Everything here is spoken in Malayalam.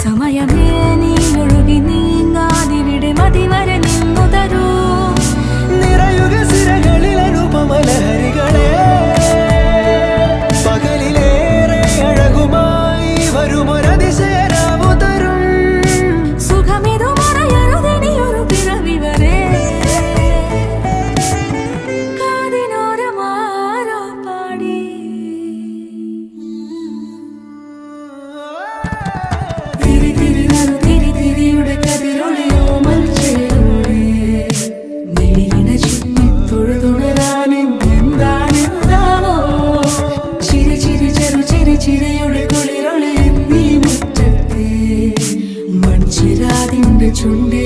സമയമേ നീ ഒഴുകി നീങ്ങാതിവിടെ മതിവരെ നിന്നു തരൂ. നിറയുക സിരകളിൽ അനുപമലഹരികളെ, പകലിലേറെ അഴകുമായി വരുമൊരതിശയരാവു തരും. സുഖമിതു മറയരുതെനിയൊരു പിറവി വരെ. കാതിനോരമാരോ പാടി തിരി തിരി നറു തിരി തിരിയുടെ കതിരൊളിയോ മൽച്ചേരോടെ വെളിയിണ ചുറ്റി തൊഴുതുണരാനും എന്താണെന്താവോ. ചിരി ചിരി ചെറു ചിരി ചിരിയുടെ കുളിരൊളി നീ മുറ്റത്തെ മൺചിരാതിന്റെ ചുണ്ടി